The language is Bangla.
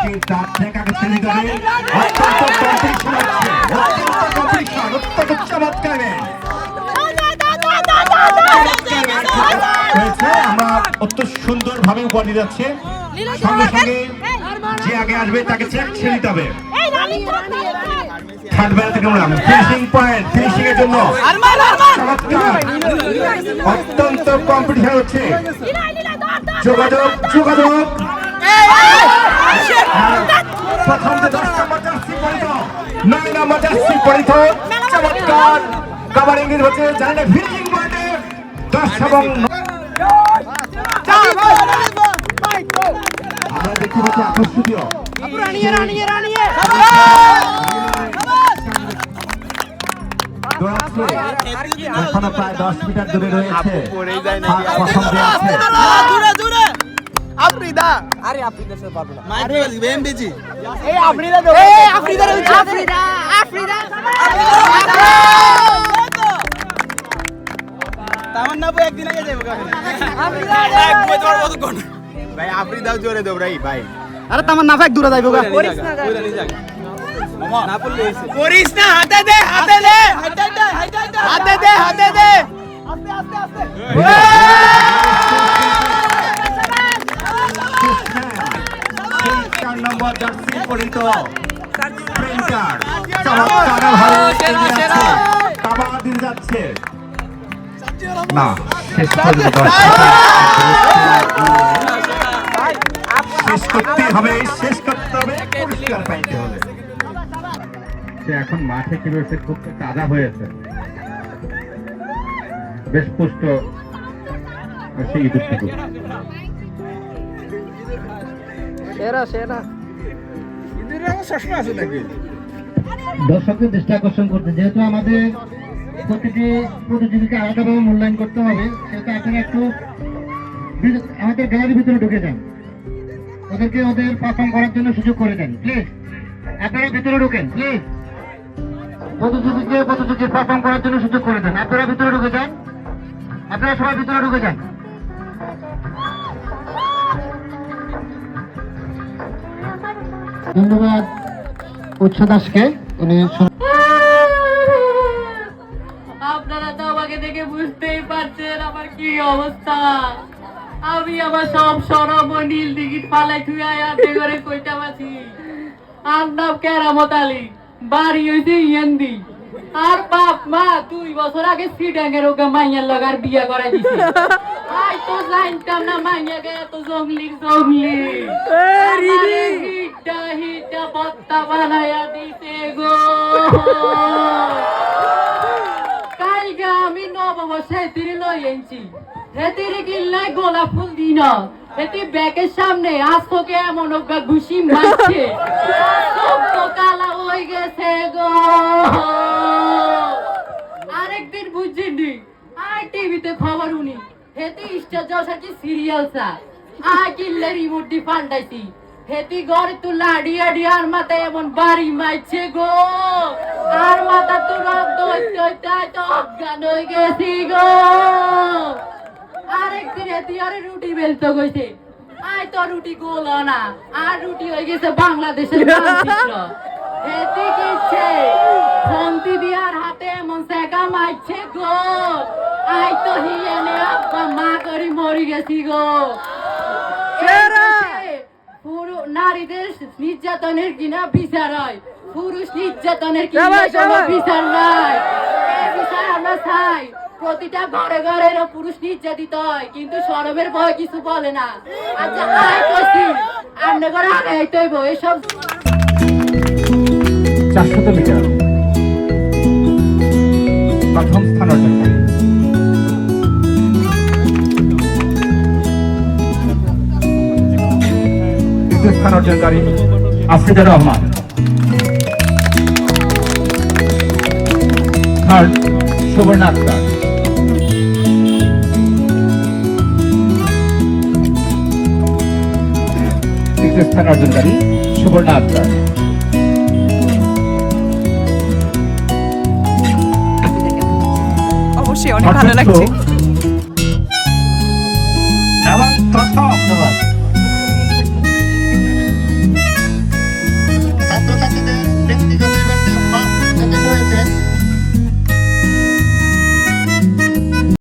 কি তার থেকে আগে ছেড়ে দেবে অত্যন্ত কম্পিটিশন হচ্ছে অত্যন্ত কম্পিটিশন অত্যন্ত চমৎকার হয়েছে আমরা অত সুন্দর ভাবে উপহার দিয়ে যাচ্ছে সঙ্গে সঙ্গে যে আগে আসবে তাকে চেক ছেড়ে দিতে হবে থার্ড বেলা থেকে আমরা ফিনিশিং পয়েন্ট ফিনিশিং এর জন্য চমৎকার অত্যন্ত কম্পিটিশন হচ্ছে যোগাযোগ যোগাযোগ প্রথম যে 10 নম্বর জার্সি পরিত 9 নম্বর জার্সি পরিত চমৎকার কভারিং হচ্ছে জানেন ফিনিশিং পয়েন্টে 10 এবং আমরা দেখতে পাচ্ছি আকর্ষণীয় এখনো প্রায় 10 মিটার দূরে রয়েছে প্রথম যে আছে আফ্রিদা আরে আফ্রিদা সে পারবে না মাইক্রো এমবিজি এই আফ্রিদা দাও এই আফ্রিদা আফ্রিদা আফ্রিদা তামান্না বো একদিন আগে যাবো আফ্রিদা এক বই তোর কত কোন ভাই আফ্রিদা জোরে দাও ভাই আরে তামান্না ভাই দূরে যাইবো গা করিস না মামা না পড়লে হইছে করিস না হাতে দে হাতে দে হাতে দে হাতে দে হাতে দে আস্তে আস্তে আস্তে নম্বর জার্সি পরিত প্রিন্টার চমৎকার ভাবে এগিয়ে যাচ্ছে কাবা দিন যাচ্ছে না শেষ পর্যন্ত শেষ করতে হবে পরিষ্কার পাইতে হবে সে এখন মাঠে কি রয়েছে খুব তাজা হয়েছে বেশ পুষ্ট সেই দুঃখিত দর্শকদের দৃষ্টি আকর্ষণ করতে যেহেতু আমাদের প্রতিটি প্রতিযোগীকে আলাদাভাবে মূল্যায়ন করতে হবে সেহেতু আপনারা একটু আমাদের গ্যালারির ভিতরে ঢুকে যান ওদেরকে ওদের পারফর্ম করার জন্য সুযোগ করে দেন প্লিজ আপনারা ভিতরে ঢুকেন প্লিজ প্রতিযোগীর পারফর্ম করার জন্য সুযোগ করে দেন আপনারা ভিতরে ঢুকে যান আপনারা সবাই ভিতরে ঢুকে যান ধন্যবাদ উৎস দাসকে উনি আপনারা তো আমাকে দেখে বুঝতেই পারছেন আমার কি অবস্থা আমি আমার সব সরব ও নীল টিকিট পালাই থুয়াই হাতে করে কইটা আছি আর নাম কেরামত আলী বাড়ি হইছে ইয়েন্দি আর বাপ মা 2 বছর আগে সিডাঙ্গের ওকে মাইয়ার লগার বিয়া করাই দিছে আই তো জানতাম না মাইয়া গে এত জঙ্গলি হিটা হিটা পত্তা বানায়া দিতে গো কালকে আমি নববর্ষে তিরি লই এনেছি হেতিরে কিল্লাই গোলাপ ফুল দিন হেতি ব্যাগের সামনে আজকে এমন ওকে ঘুষি মারছে সব তো কালা হয়ে গেছে গো আরেকদিন বুঝছিনি আর টিভিতে খবর উনি হেতি স্টার জলসাটি সিরিয়াল সা আর কিল্লে রিমোটটি পাল্টাইছি হেতি ঘরে তো লাড়ি আড়ি আর মাথায় এমন বাড়ি মারছে গো আর মাথা তো রক্ত হইতে তো অজ্ঞান হয়ে গেছি গো আরেকদিন হেতি আরে রুটি বেলতে গেছে আয় তো রুটি গোল না আর রুটি হয়ে গেছে বাংলাদেশের মানচিত্র হেতি কিচ্ছে ফন্তি দিয়ার হাতে এমন সেকা মারছে গো আয় তো হিয়ানে আব্বা মা করি মরি গেছি গো পুরো নারীদের নির্যাতনের কিনা বিচার হয় পুরুষ নির্যাতনের কিনা কোনো বিচার নাই এই বিচার আমরা চাই প্রতিটা ঘরে ঘরে পুরুষ নির্যাতিত হয় কিন্তু সরবের ভয় কিছু বলে না আচ্ছা আয় করছি আমরা ঘরে আগে হইতেইব এসব 400 মিটার প্রথম স্থান অর্জনকারী দ্বিতীয় স্থান অর্জনকারী আফ্রিদা রহমান থার্ড সুবর্ণ আক্তার তৃতীয় স্থান অর্জনকারী সুবর্ণ আক্তার অবশ্যই অনেক ভালো লাগছে এবং প্রথম